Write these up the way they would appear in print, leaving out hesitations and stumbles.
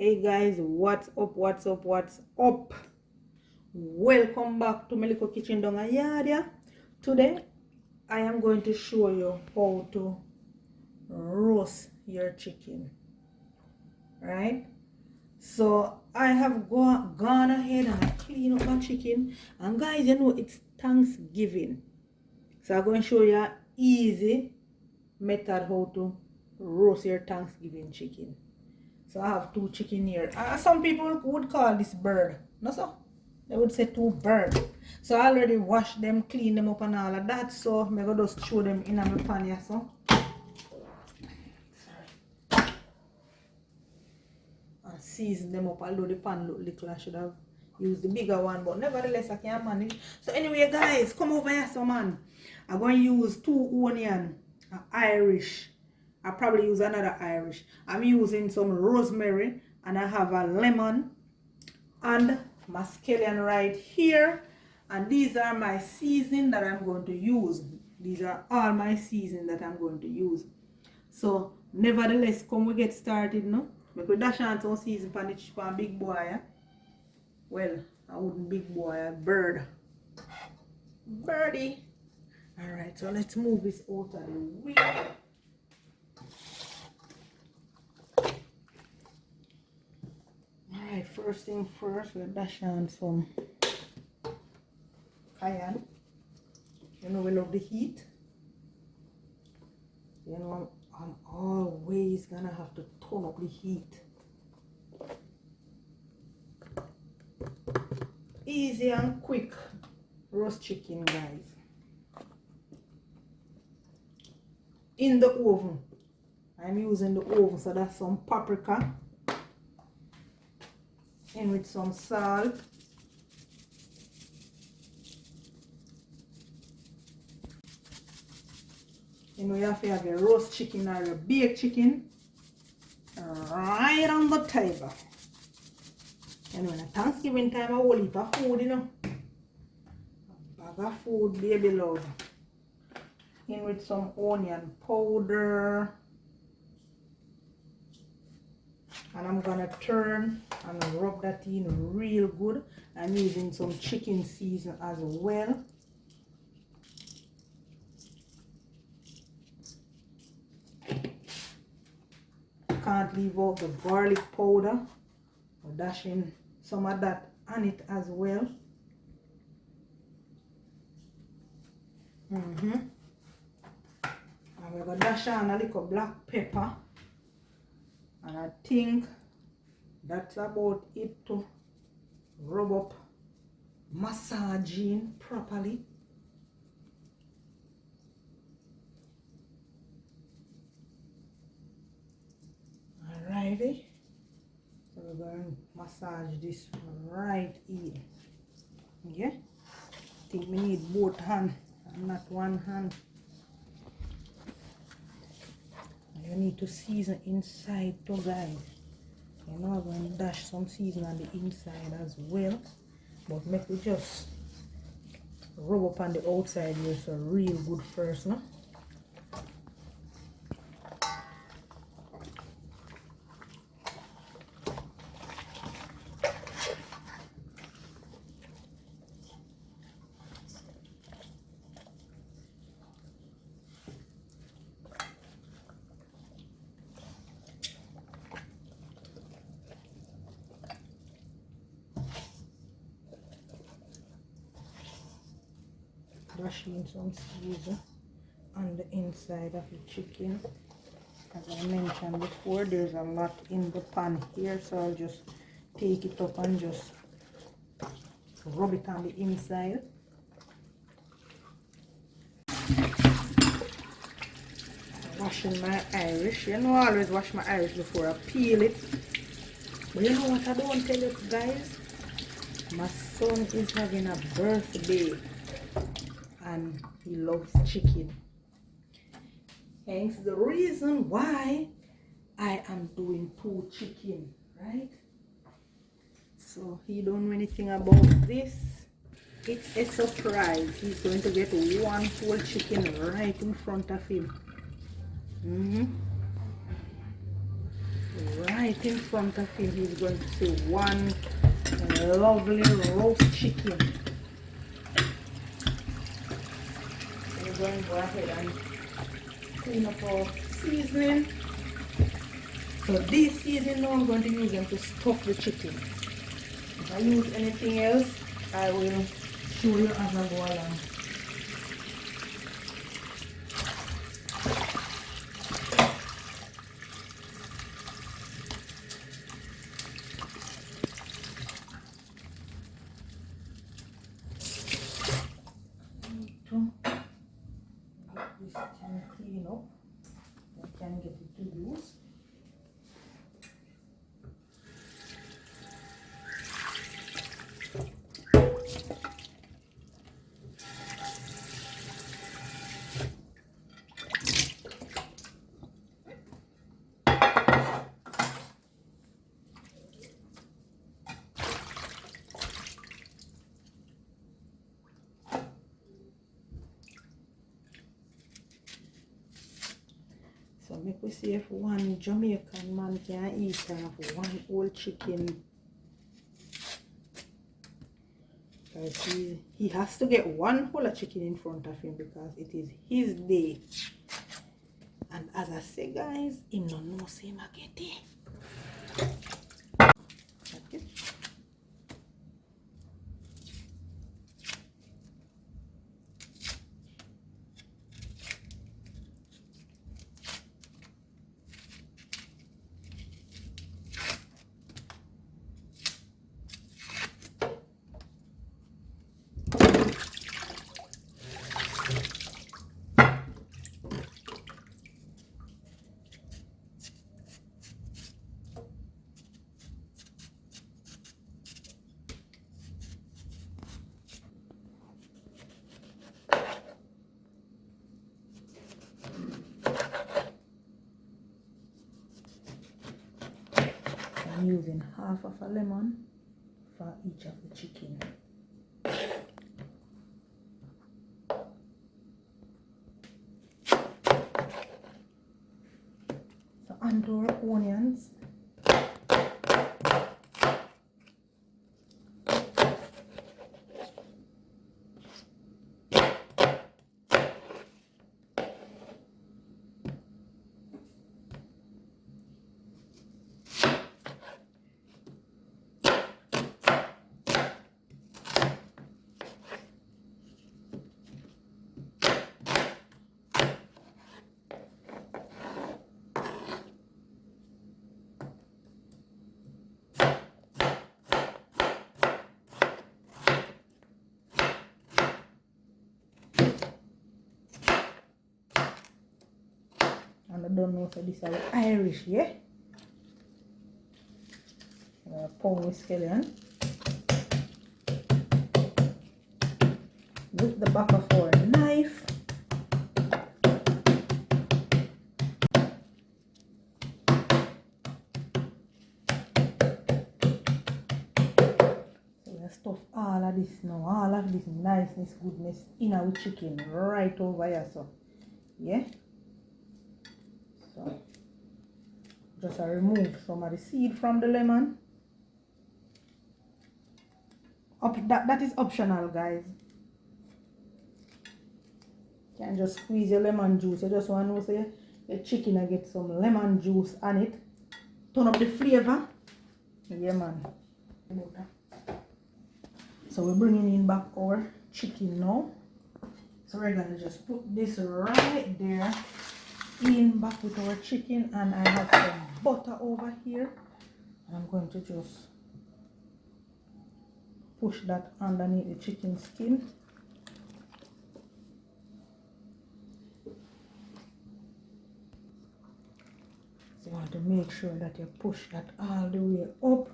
Hey guys, what's up, what's up, what's up? Welcome back to my little kitchen down a yard. Yeah. Today I am going to show you how to roast your chicken, right? So I have gone ahead and I clean up my chicken, and guys, you know it's Thanksgiving, so I'm going to show you an easy method how to roast your Thanksgiving chicken. So I have two chicken here. Some people would call this bird. No, so they would say two bird. So I already washed them, clean them up and all of that. So I'm going to just throw them in my pan here. So and season them up. Although the pan look little, I should have used the bigger one, but nevertheless I can manage. So anyway guys, come over here, so man. I'm going to use 2 onion, Irish. I probably use another Irish. I'm using some rosemary, and I have a lemon and scallion right here. And these are my seasoning that I'm going to use. These are all my seasoning that I'm going to use. So nevertheless, come we get started, no? Make we dash on some season pan the big boy. Yeah? Well, I wouldn't big boy, a bird. Birdie. Alright, so let's move this out of the way. Alright, first thing first, we'll dash on some cayenne. You know we love the heat. You know I'm always gonna have to turn up the heat. Easy and quick roast chicken, guys. In the oven. I'm using the oven, so that's some paprika. In with some salt. You know you have to have your roast chicken or your baked chicken right on the table. And when it's Thanksgiving time, I will eat a food, you know. A bag of food, baby love. In with some onion powder. And I'm gonna turn and rub that in real good. I'm using some chicken season as well. Can't leave out the garlic powder. I'll dash in some of that on it as well. And we're gonna dash on a little black pepper. And I think that's about it to rub up, massaging properly. Alrighty. So we're going to massage this right in. Yeah. I think we need both hands and not one hand. You need to season inside too, guys. You know I'm going to dash some season on the inside as well. But make we just rub up on the outside here so real good first, no? Dashing some season on the inside of the chicken. As I mentioned before, there's a lot in the pan here, so I'll just take it up and just rub it on the inside. Washing my Irish. You know I always wash my Irish before I peel it. But you know what I don't tell you guys? My son is having a birthday. And he loves chicken. Hence the reason why I am doing 2 chicken, right? So he don't know anything about this. It's a surprise. He's going to get 1 whole chicken right in front of him. Right right in front of him, he's going to see one lovely roast chicken. So we're going to go ahead and clean up our seasoning. So this seasoning now I'm going to use them to stuff the chicken. If I use anything else, I will show you as I go along. This can clean up. I can get it to loose. So make we see if one Jamaican man can eat one whole chicken. Because he has to get one whole chicken in front of him because it is his day. And as I say guys, him no know say him a get it. Okay. I'm using half of a lemon for each of the chicken. So onto our onions. And I don't know, so this is Irish, yeah? Pound with scallion. With the back of our knife. So we stuff all of this now, all of this niceness, goodness in our chicken right over here, so yeah. So just remove some of the seed from the lemon. That is optional, guys. You can just squeeze your lemon juice. You just want to say your chicken and get some lemon juice on it. Turn up the flavor. Yeah, man. So we're bringing in back our chicken now. So we're going to just put this right there in back with our chicken, and I have some butter over here. I'm going to just push that underneath the chicken skin. So you want to make sure that you push that all the way up.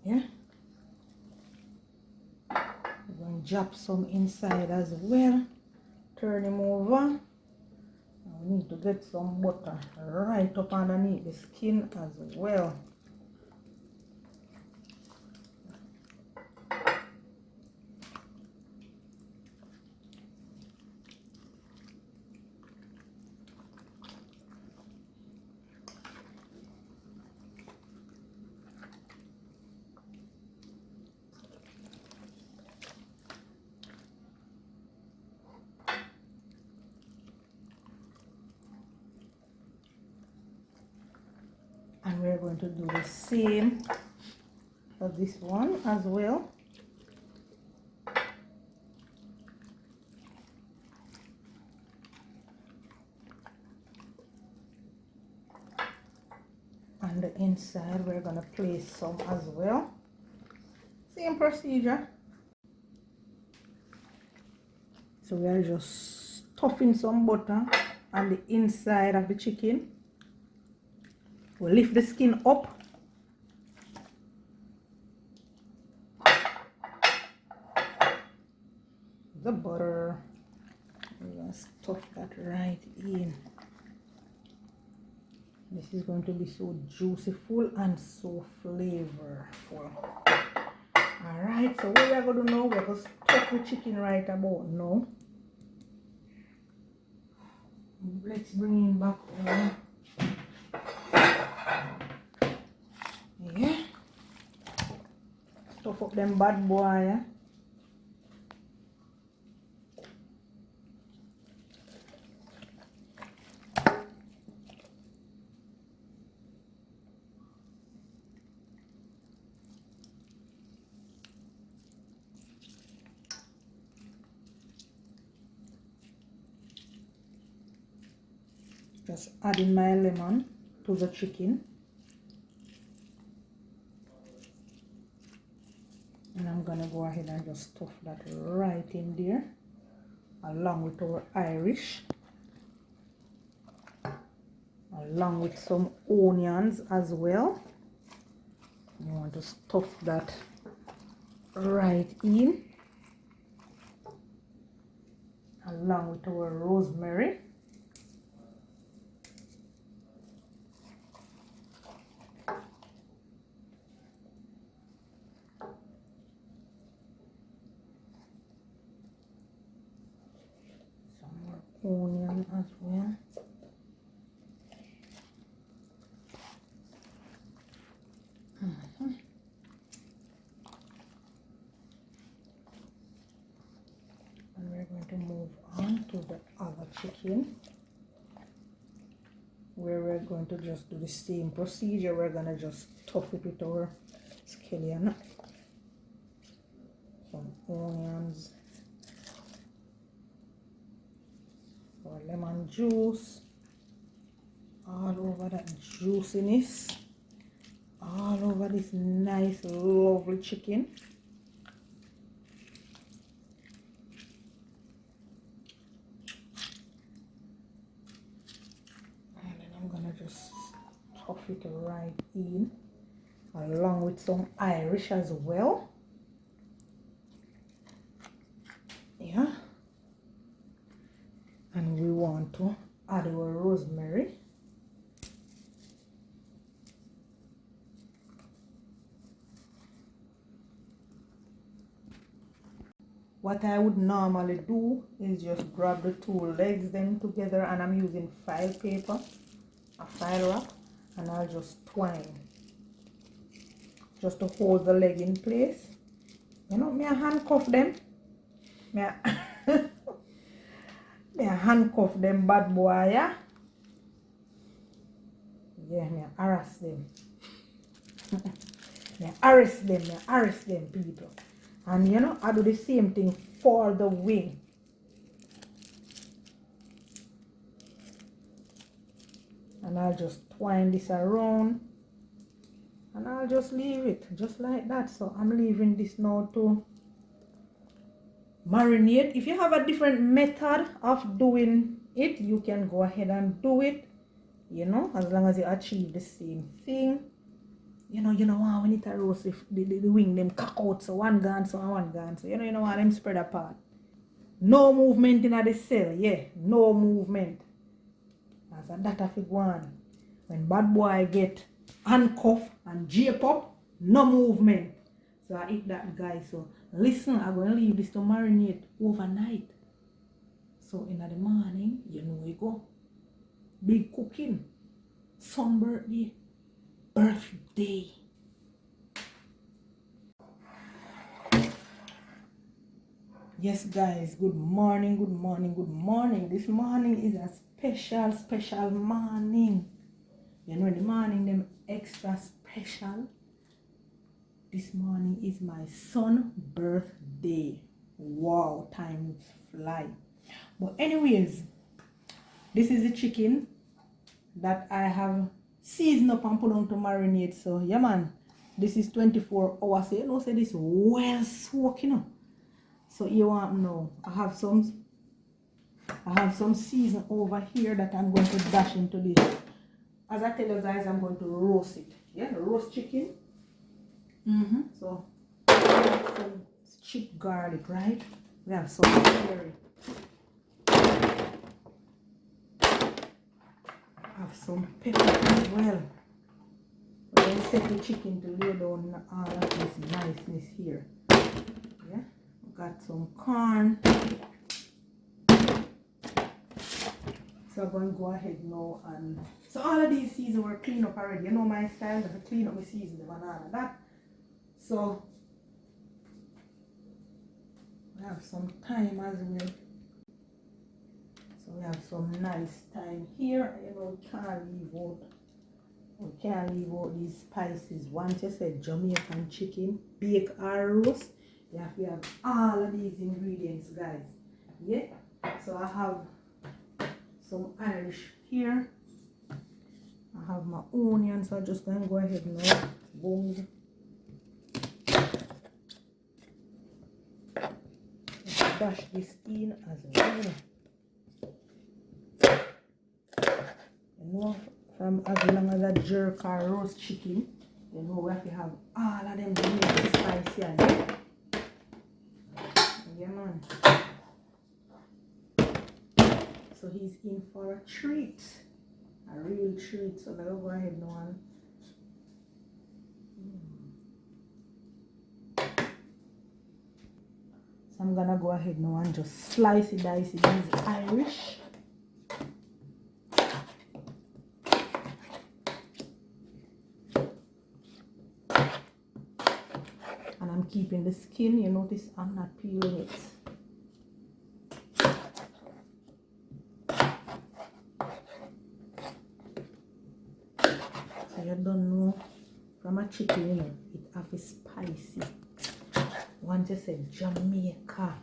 Yeah. We're going to drop some inside as well. Turn him over. We need to get some butter right up underneath the skin as well. we're going to do the same for this one as well. And the inside we're going to place some as well. Same procedure. So we are just stuffing some butter on the inside of the chicken. We'll lift the skin up. The butter. We're going to stuff that right in. This is going to be so juicy full and so flavorful. Alright, so what we are going to do now, we're going to stuff the chicken right about now. Let's bring him back on. Yeah. Stuff up them bad boy, yeah. Just adding my lemon to the chicken. And I'm gonna go ahead and just stuff that right in there, along with our Irish, along with some onions as well. You want to stuff that right in, along with our rosemary. Onion as well. And we're going to move on to the other chicken, where we're going to just do the same procedure. We're going to just stuff it with our scallion, some onions, our lemon juice, all over that juiciness, all over this nice lovely chicken. And then I'm gonna just stuff it right in, along with some Irish as well. Yeah. And we want to add our rosemary. What I would normally do is just grab the two legs them together, and I'm using file paper, a file wrap, and I'll just twine just to hold the leg in place. You know, me I handcuff them. Me I handcuff them bad boy, yeah? Yeah, me I harass them. me I arrest them people. And you know, I do the same thing for the wing. And I'll just twine this around. And I'll just leave it just like that. So I'm leaving this now to marinate. If you have a different method of doing it, you can go ahead and do it. You know, as long as you achieve the same thing. You know when it a roast, if the wing them cock out, so one gone, so one gone. So you know what, them spread apart. No movement in the cell, yeah. No movement. As a that of it one. When bad boy get handcuffed and jape up, no movement. So I eat that guy. So listen, I'm going to leave this to marinate overnight. So in the morning, you know we go. Big cooking. Son birthday. Birthday. Yes guys, good morning. This morning is a special morning. You know, in the morning them extra special. This morning is my son's birthday. Wow, time fly. But anyways, this is the chicken that I have seasoned up and put on to marinate. So yeah man, this is 24 hours. So you know, say this well soaked, you know. So you want to know, I have some season over here that I'm going to dash into this. As I tell you guys, I'm going to roast it. Yeah, roast chicken. So we have some chipped garlic, right? We have some celery. Have some pepper as well. We're going to set the chicken to lay down all of this niceness here. Yeah, we got some corn. So I'm going to go ahead now and so all of these seasons were cleaned up already. You know my style, to clean up my season and all of that. So we have some thyme as well. So we have some nice thyme here. You know, we can't leave out these spices. Once you said Jamaican chicken, bake or roast, you have to have all of these ingredients, guys. Yeah. So I have some Irish here. I have my onion, so I'm just going to go ahead and boom. Dash this in as well. You know, from as long as a jerk or roast chicken, you know we have to have all of them to make it spicy. Yeah, man. So he's in for a treat, a real treat. So let's go ahead now and so I'm gonna go ahead now and just slice it, dice it. These Irish. And I'm keeping the skin. You notice I'm not peeling it. So you don't know from a chicken, you know, it have a spicy. Once you say Jamaica,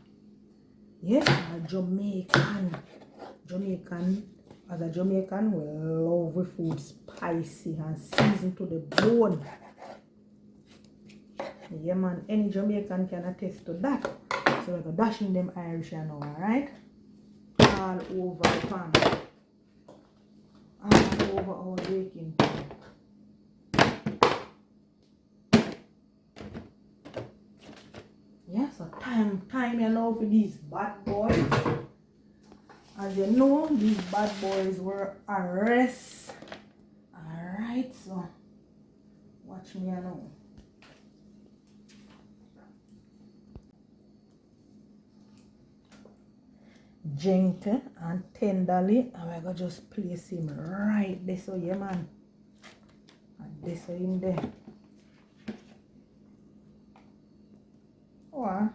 yeah, Jamaican, as a Jamaican, we love the food spicy and seasoned to the bone. Yeah, man, any Jamaican can attest to that. So we're going to dash in them Irish now, alright? All over the pan. All over our baking pan. Yeah, so time you know for these bad boys. As you know, these bad boys were arrested. Alright, so watch me now. Gentle and tenderly, and we're gonna just place him right there. So yeah, man, and this in there. Or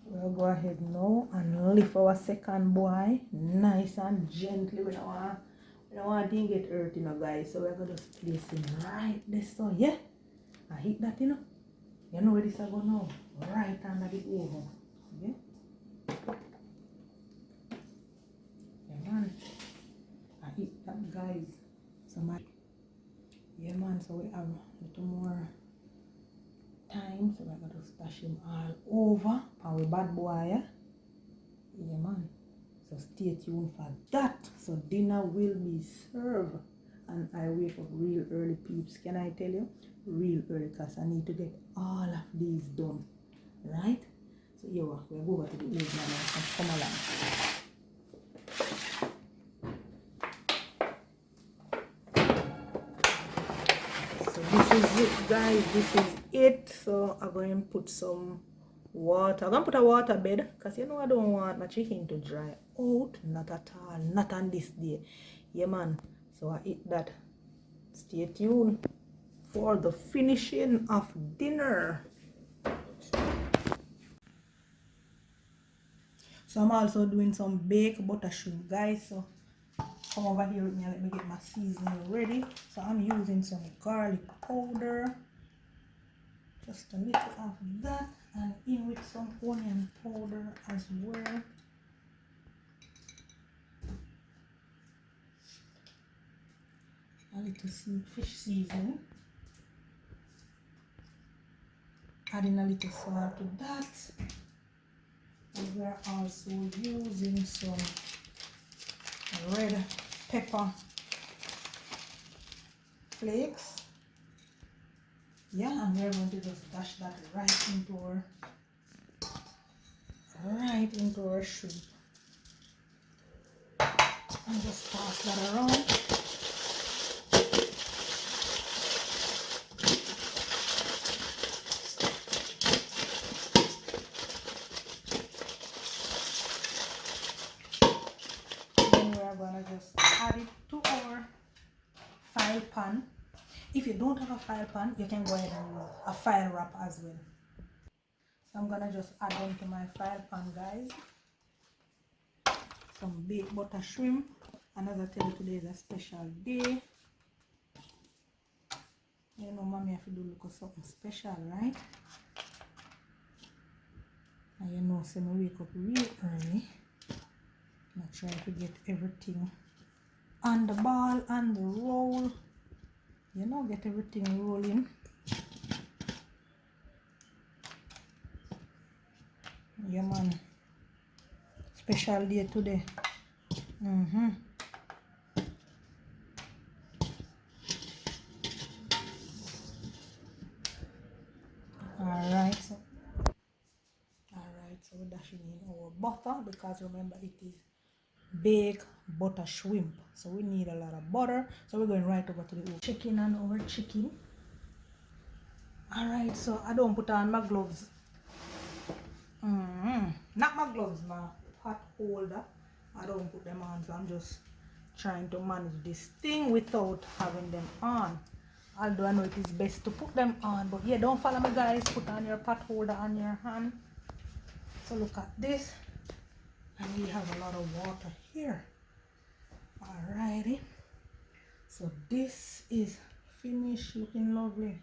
we'll go ahead now and lift our second boy nice and gently. We don't want to get hurt, you know, guys. So we're gonna just place him right there. So yeah, I hit that, you know. You know where this is going now? Right under the oven. Yeah? Yeah, man. I hit that, guys. Yeah, man. So we have a little more time. So we're going to stash him all over. And we bad boy, yeah? Yeah, man. So stay tuned for that. So dinner will be served. And I wake up real early, peeps. Can I tell you? Real early, because I need to get all of these done. Right? So yeah, we'll go over to the old man and come along. So this is it, guys. This is it. So I'm going to put some water. I'm going to put a water bed, because you know I don't want my chicken to dry out. Not at all. Not on this day. Yeah, man. So I eat that. Stay tuned for the finishing of dinner. So I'm also doing some baked butter shrimp, guys. So come over here with me and let me get my seasoning ready. So I'm using some garlic powder, just a little of that, and in with some onion powder as well. A little fish seasoning. Adding a little salt to that. And we're also using some red pepper flakes. Yeah, and we're going to just dash that right into our shrimp. And just pass that around. Then we're gonna just add it to our file pan. If you don't have a file pan, you can go ahead and use a file wrap as well. So I'm gonna just add them to my file pan, guys. Some baked butter shrimp. And as I tell you, today is a special day. You know, mommy have to do look something special, right? And you know, so I wake up real early. I'm trying to get everything on the ball and the roll. You know, get everything rolling. Yeah, man. Special day today. Alright, so we're dashing in our butter, because remember it is baked butter shrimp, so we need a lot of butter. So we're going right over to the chicken and our chicken. Alright, so I don't put on my gloves. Not my gloves, my pot holder. I don't put them on, so I'm just trying to manage this thing without having them on. Although I know it is best to put them on, but yeah, don't follow me, guys. Put on your pot holder on your hand. So look at this, and we have a lot of water here. Alrighty, so this is finished, looking lovely.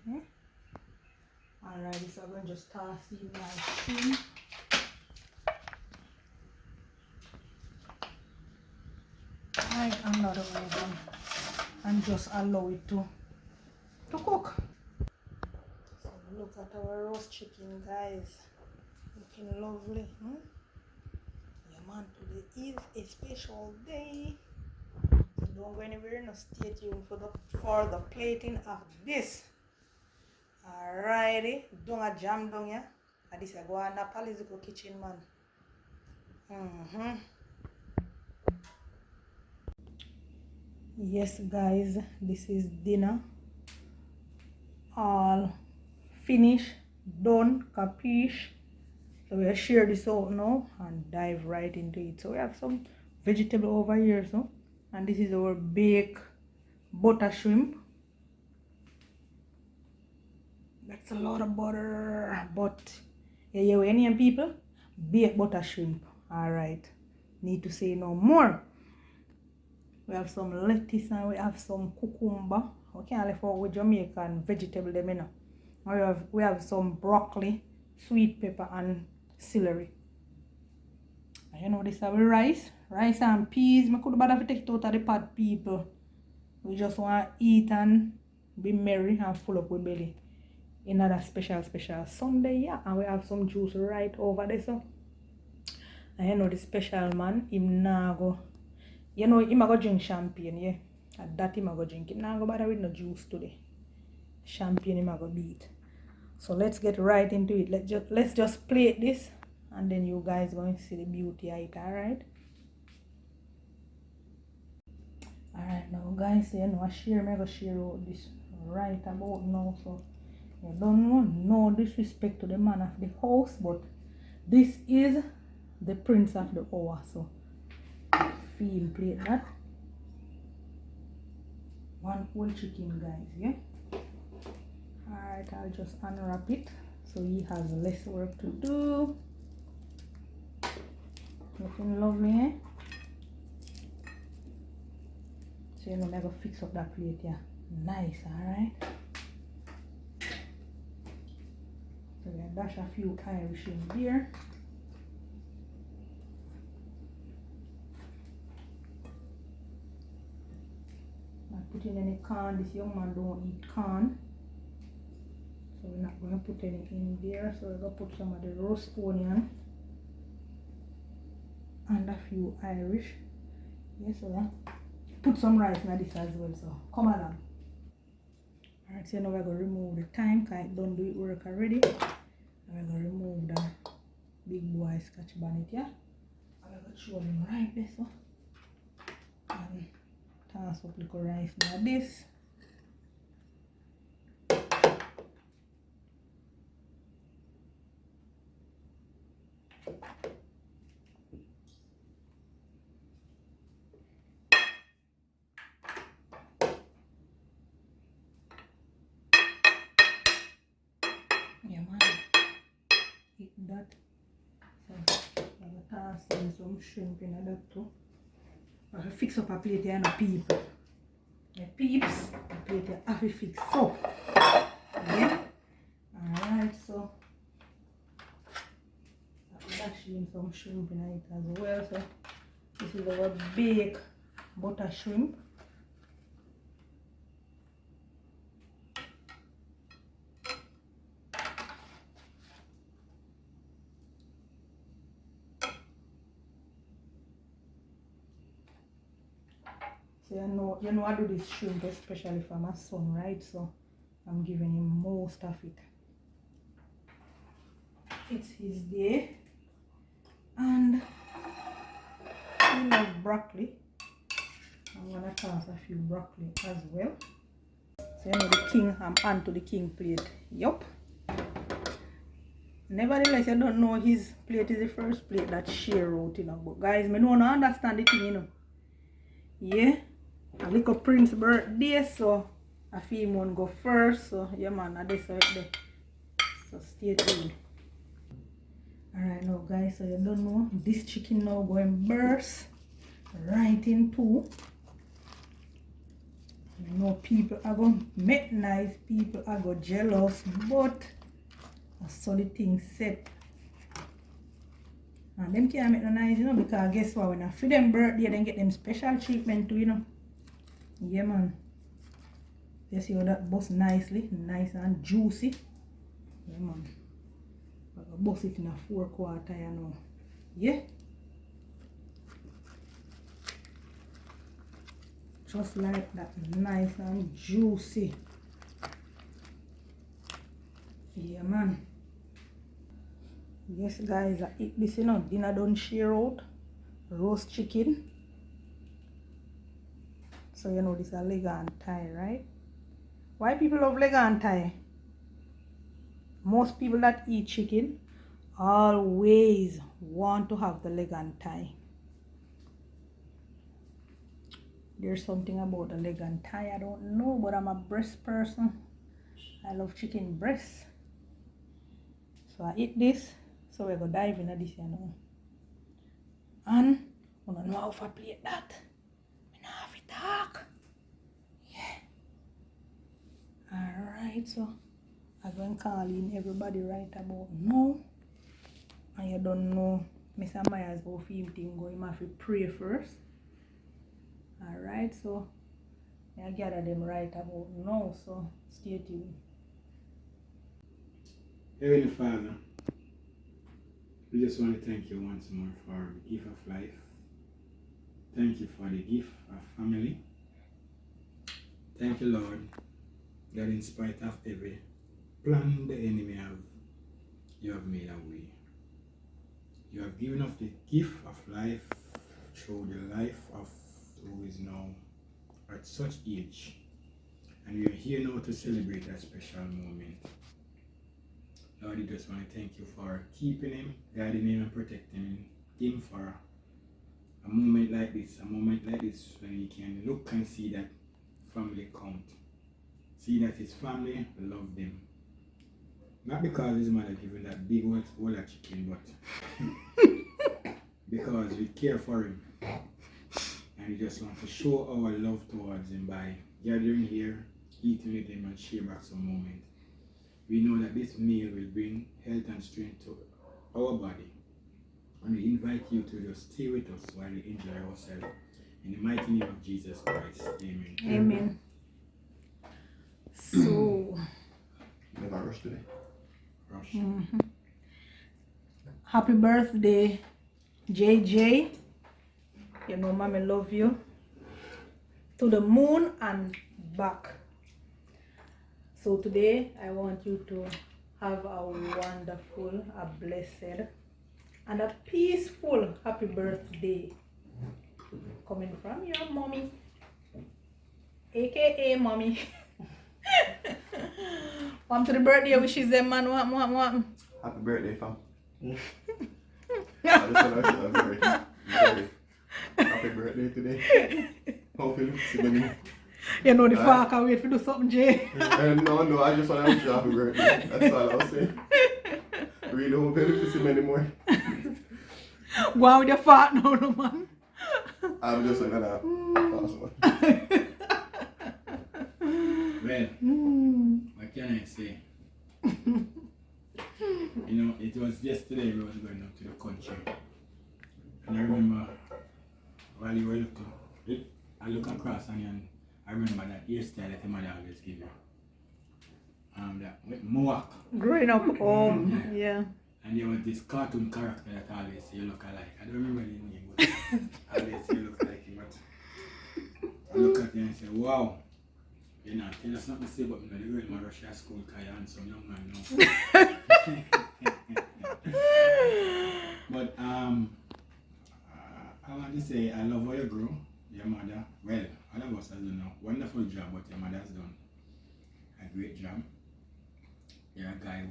Alrighty, so I'm going to just toss in my shrimp. Right under the oven and just allow it to cook. So look at our roast chicken, guys, looking lovely. Yeah, man, today is a special day. So don't go anywhere, no, stay tuned for the plating of this. Alrighty, don't a jam down here. And this is go on Napali's kitchen, man. Yes, guys, this is dinner all finished, done, capiche. So we'll share this out now and dive right into it. So we have some vegetable over here, so, and this is our baked butter shrimp. That's a lot of butter, but yeah, any people, baked butter shrimp. All right, need to say no more. We have some lettuce and we have some cucumber. We can't leave out with Jamaican vegetable them, you know. We have some broccoli, sweet pepper, and celery. And you know, this is our rice and peas. I could bother to take it out of the pot, people. We just want to eat and be merry and full up with belly. Another special Sunday, yeah. And we have some juice right over there, so. And you know, the special man, him now go. You know, him go drink champagne, yeah. And that him go drink. Him now go bother with no juice today. Champagne him go beat. So let's get right into it. Let's just plate this, and then you guys going to see the beauty of it. Alright now, guys, you know, I'm gonna share out this right about now. So you don't know, no disrespect to the man of the house, but this is the prince of the hour. So feel plate that one whole chicken, guys. Yeah. Alright, I'll just unwrap it so he has less work to do. Looking lovely, eh? So you know, I'm gonna fix up that plate, yeah. Nice, alright? So we dash a few Irish in there. Not putting any corn. This young man don't eat corn. So we're not going to put any in there. So we're going to put some of the roast onion and a few Irish. Yes, so we'll put some rice in this as well. So come along. Alright, so now we're going to remove the thyme because it don't do it work already. And we're going to remove the big boy scotch bonnet, yeah? And we're going to throw them right there, so. And toss up little rice like this. Yeah, man. Eat that. So I'm going to toss in some shrimp in that too. I have to fix up a plate here, no people. The peeps, the plate here have to fix up. Yeah? Alright, so I'll dash in some shrimp in it as well. So this is our baked butter shrimp. So you know I do this shrimp especially for my son, right? So I'm giving him most of it. It's his day. And he loves broccoli. I'm gonna toss a few broccoli as well. So you know the king, I'm onto the king plate. Yup. Nevertheless, I don't know his plate is the first plate that share out, you know. But guys, I don't understand the thing, you know. Yeah. A little Prince birthday, so I feel one go first. So yeah man, I this right there. So stay tuned. Alright now guys, so you don't know this chicken now going burst right in two. I know people are going to make nice, people are going jealous, but I saw the thing set. And them can't make no nice, you know, because guess what, when I feed them birthday, then get them special treatment too, you know. Yeah man. You see how that bust nicely, nice and juicy. Yeah man. I'm going to bust it in a 4/4, you know. Yeah. Just like that, nice and juicy. Yeah man. Yes guys, I eat this, you know, dinner done share out. Roast chicken. So you know this is a leg and thigh, right? Why people love leg and thigh? Most people that eat chicken always want to have the leg and thigh. There's something about the leg and thigh, I don't know, but I'm a breast person. I love chicken breast. So I eat this. So we're gonna dive into this, you know. And I don't know how to plate that. I don't have to talk. Yeah. Alright, so I'm going to call in everybody right about now. And you don't know Mr. Myers how film thing go. You have to pray first. Alright, so I gather them right about now, so stay tuned. Heavenly Father, we just want to thank you once more for the gift of life. Thank you for the gift of family. Thank you, Lord, that in spite of every plan the enemy have, you have made a way. You have given us the gift of life through the life of who is now at such age. And we are here now to celebrate that special moment. Lord, I just want to thank you for keeping him, guiding him and protecting him for a moment like this, when he can look and see that family count. See that his family love them. Not because his mother giving that big whole of chicken, but because we care for him. And we just want to show our love towards him by gathering here, eating with him, and share back some moment. We know that this meal will bring health and strength to our body. And we invite you to just stay with us while we enjoy ourselves. In the mighty name of Jesus Christ. Amen. Amen. So, Never rush today. Rush. happy birthday, JJ. You know, mommy love you. To the moon and back. So today, I want you to have a wonderful, a blessed, and a peaceful happy birthday. Coming from your mommy, aka mommy. Come to the birthday wishes them, man. What? Happy birthday, fam. I just want to wish you happy birthday today. Hopefully, see many. You know the fuck, I wait for do something, Jay. No, I just want to wish you happy birthday. That's all I'll say. Really hope you see many more. Go on with your fart now, no man. I'm just saying that. Well, what can I say? You know, it was yesterday we was going up to the country. And I remember while you were looking, I look across and I remember that hairstyle that your mother always give you. That with mohawk. Growing up, yeah. And there was this cartoon character that always say you look alike. I don't remember the name, but I always say you look like him. But I look at him and say, wow. You know, tell us not to say, but you know, the girl in my Russia school carry on some young man now. But I want to say I love how you grow, your mother. Well, all of us has done a wonderful job, but your mother has done a great job. You're a guy,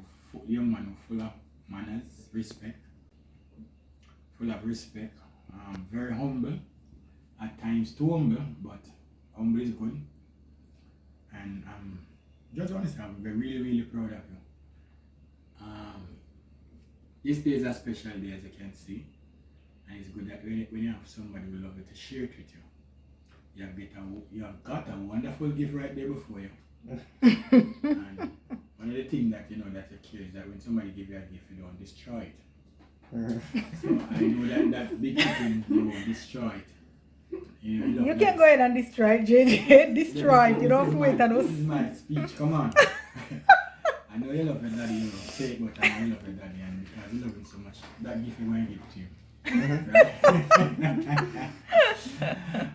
young man full of manners, respect, full of respect, very humble, at times too humble, but humble is good. And just want to say I'm really, really proud of you. This day is a special day, as you can see, and it's good that when you have somebody who loves you to share it with you, you have got a wonderful gift right there before you. And one of the things that you know that you care is that when somebody gives you a gift, you don't destroy it. So I know that big thing, you won't destroy it. You can go ahead and destroy it, JJ. Destroy it. You don't have to wait on us. This is my speech, come on. I know you love your daddy, you know, say it, but I know you love your daddy, and because you love him so much, that gift you want to give to him.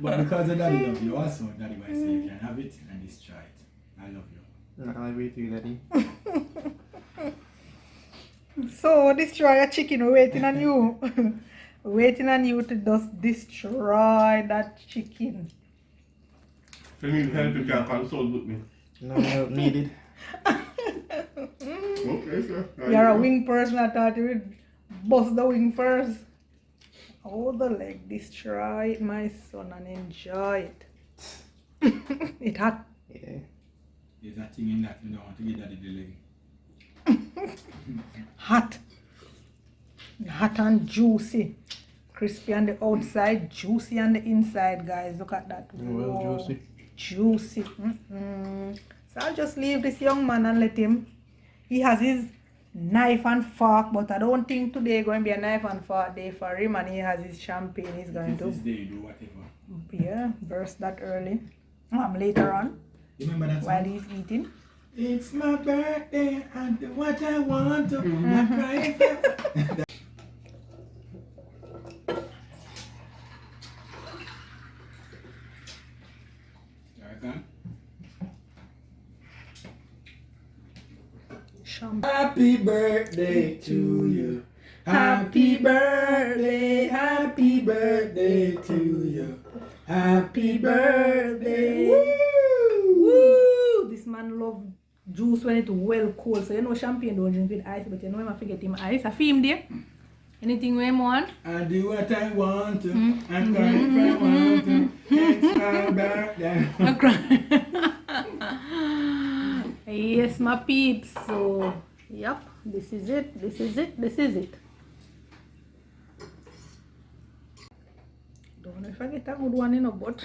But because your daddy loves you also, daddy might say you can have it and destroy it. I love you. I wait to you, daddy. So destroy a chicken, we're waiting on you. Waiting on you to just destroy that chicken. If you need help, you can consult with me. No help needed. Okay, sir. You're a wing person, I thought you would bust the wing first. Hold the leg, destroy it, my son, and enjoy it. It hot. Yeah. There's a thing in that you don't want to get daddy the leg. Hot. Hot and juicy. Crispy on the outside, juicy on the inside, guys. Look at that. Well, Whoa. juicy. Juicy. So I'll just leave this young man and let him. He has his knife and fork, but I don't think today going to be a knife and fork day for him, and he has his champagne he's going to. This day, do whatever. Yeah, burst that early. Later on, Remember that while song? he's eating. It's my birthday, I do what I want to. I cry. Champagne. Happy birthday to you. Happy birthday to you. Happy birthday. Woo! This man love juice when it's well cold. So you know champagne don't drink with ice, but you know him I forget him ice. I feel him there. Anything we want? I do what I want to. I cry if I want to. It's my birthday. I cry. Yes, my peeps. So, yep, this is it. Don't know if I get a good one, but